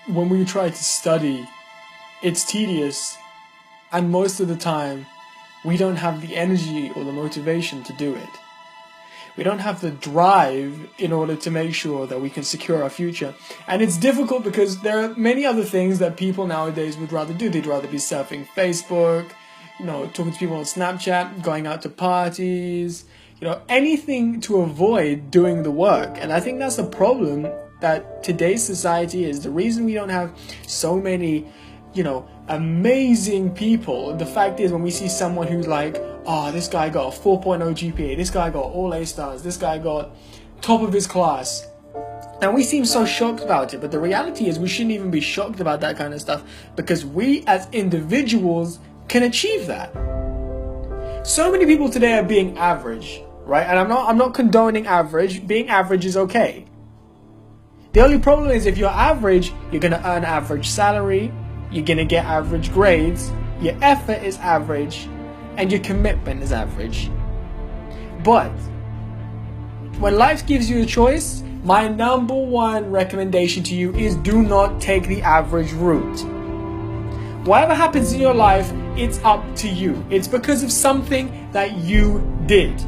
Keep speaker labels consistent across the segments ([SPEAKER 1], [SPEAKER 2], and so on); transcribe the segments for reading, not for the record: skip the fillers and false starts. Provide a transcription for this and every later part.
[SPEAKER 1] when we try to study, it's tedious, and most of the time, we don't have the energy or the motivation to do it. We don't have the drive in order to make sure that we can secure our future. And it's difficult because there are many other things that people nowadays would rather do. They'd rather be surfing Facebook, talking to people on Snapchat, going out to parties, anything to avoid doing the work. And I think that's the problem that today's society is. The reason we don't have so many, amazing people. The fact is, when we see someone who's like, oh, this guy got a 4.0 GPA, this guy got all A stars, this guy got top of his class, and we seem so shocked about it. But the reality is we shouldn't even be shocked about that kind of stuff, because we as individuals can achieve that. So many people today are being average, right? And I'm not condoning average. Being average is okay. The only problem is if you're average, you're going to earn average salary, you're going to get average grades, your effort is average, and your commitment is average. But when life gives you a choice, my number one recommendation to you is do not take the average route. Whatever happens in your life, it's up to you. It's because of something that you did,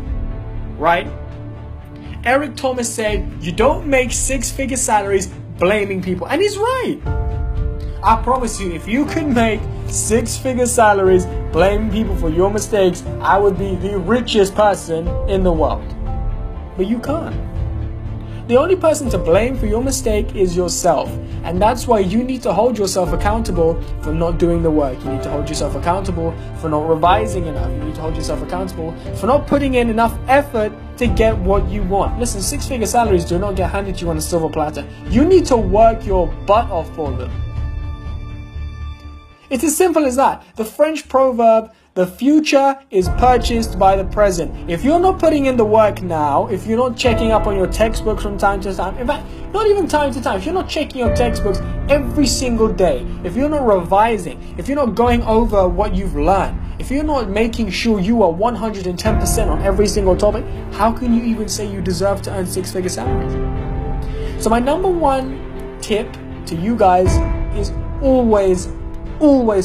[SPEAKER 1] right? Eric Thomas said, you don't make six-figure salaries blaming people. And he's right. I promise you, if you could make six-figure salaries blaming people for your mistakes, I would be the richest person in the world. But you can't. The only person to blame for your mistake is yourself. And that's why you need to hold yourself accountable for not doing the work. You need to hold yourself accountable for not revising enough. You need to hold yourself accountable for not putting in enough effort to get what you want. Listen, six-figure salaries do not get handed to you on a silver platter. You need to work your butt off for them. It's as simple as that. The French proverb, the future is purchased by the present. If you're not putting in the work now, if you're not checking up on your textbooks from time to time, in fact, not even time to time, if you're not checking your textbooks every single day, if you're not revising, if you're not going over what you've learned, if you're not making sure you are 110% on every single topic, how can you even say you deserve to earn six-figure salaries? So my number one tip to you guys is always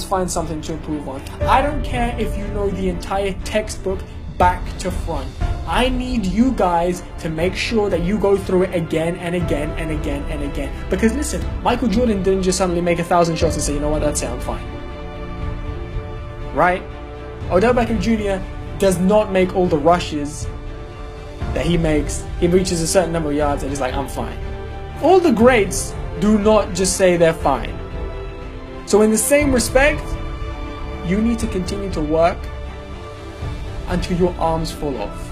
[SPEAKER 1] find something to improve on. I don't care if you know the entire textbook back to front. I need you guys to make sure that you go through it again and again and again and again. Because listen, Michael Jordan didn't just suddenly make 1,000 shots and say, you know what, that's it, I'm fine. Right? Odell Beckham Jr. does not make all the rushes that he makes. He reaches a certain number of yards and he's like, I'm fine. All the greats do not just say they're fine. So in the same respect, you need to continue to work until your arms fall off.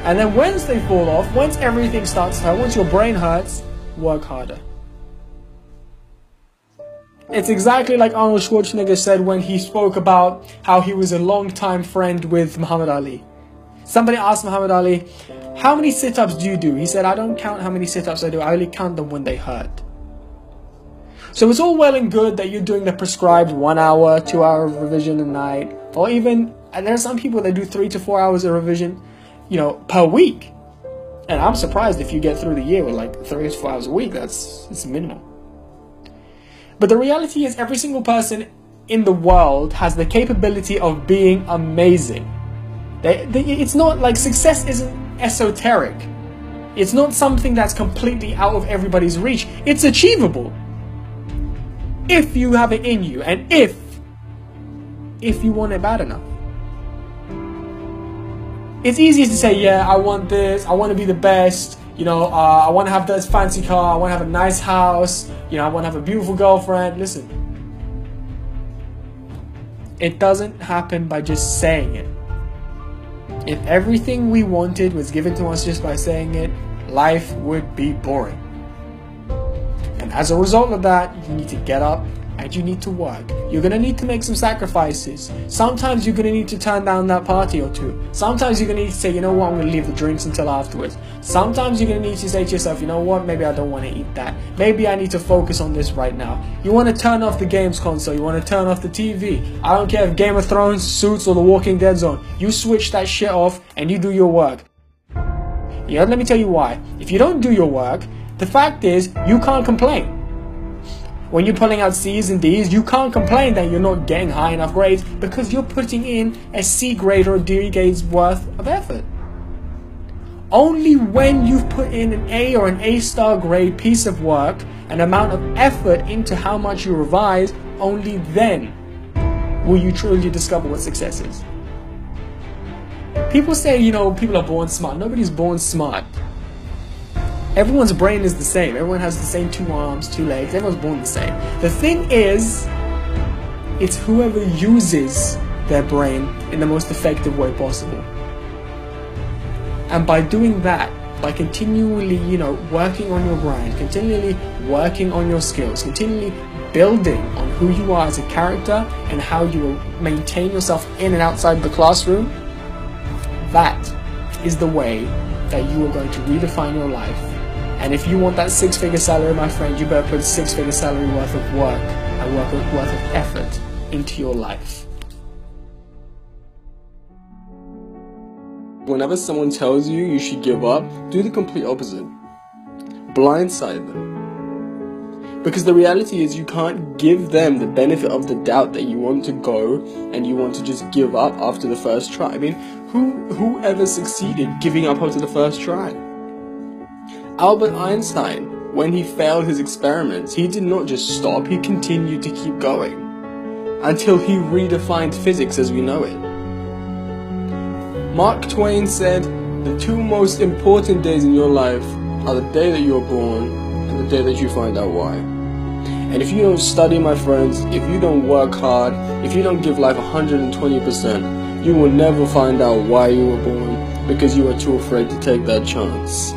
[SPEAKER 1] And then once they fall off, once everything starts to hurt, once your brain hurts, work harder. It's exactly like Arnold Schwarzenegger said when he spoke about how he was a long-time friend with Muhammad Ali. Somebody asked Muhammad Ali, how many sit-ups do you do? He said, I don't count how many sit-ups I do, I only count them when they hurt. So it's all well and good that you're doing the prescribed 1 hour, 2 hour revision a night, or even, and there are some people that do 3 to 4 hours of revision, per week. And I'm surprised if you get through the year with like 3 to 4 hours a week. It's minimal. But the reality is every single person in the world has the capability of being amazing. It's not like success isn't esoteric. It's not something that's completely out of everybody's reach. It's achievable. If you have it in you, and if you want it bad enough. It's easy to say, yeah, I want this, I want to be the best, I want to have this fancy car, I want to have a nice house, I want to have a beautiful girlfriend. Listen, it doesn't happen by just saying it. If everything we wanted was given to us just by saying it, life would be boring. And as a result of that, you need to get up and you need to work. You're going to need to make some sacrifices. Sometimes you're going to need to turn down that party or two. Sometimes you're going to need to say, you know what, I'm going to leave the drinks until afterwards. Sometimes you're going to need to say to yourself, you know what, maybe I don't want to eat that. Maybe I need to focus on this right now. You want to turn off the games console. You want to turn off the TV. I don't care if Game of Thrones, Suits, or The Walking Dead Zone. You switch that shit off and you do your work. Let me tell you why. If you don't do your work, the fact is, you can't complain. When you're pulling out C's and D's, you can't complain that you're not getting high enough grades because you're putting in a C grade or a D grade's worth of effort. Only when you've put in an A or an A-star grade piece of work, an amount of effort into how much you revise, only then will you truly discover what success is. People say, people are born smart. Nobody's born smart. Everyone's brain is the same. Everyone has the same 2 arms, 2 legs. Everyone's born the same. The thing is, it's whoever uses their brain in the most effective way possible. And by doing that, by continually, working on your brand, continually working on your skills, continually building on who you are as a character and how you will maintain yourself in and outside the classroom, that is the way that you are going to redefine your life. And if you want that 6-figure salary, my friend, you better put a 6-figure salary worth of work and worth of effort into your life.
[SPEAKER 2] Whenever someone tells you you should give up, do the complete opposite. Blindside them. Because the reality is you can't give them the benefit of the doubt that you want to go and you want to just give up after the first try. I mean, who ever succeeded giving up after the first try? Albert Einstein, when he failed his experiments, he did not just stop, he continued to keep going until he redefined physics as we know it. Mark Twain said, the 2 most important days in your life are the day that you were born and the day that you find out why. And if you don't study, my friends, if you don't work hard, if you don't give life 120%, you will never find out why you were born because you are too afraid to take that chance.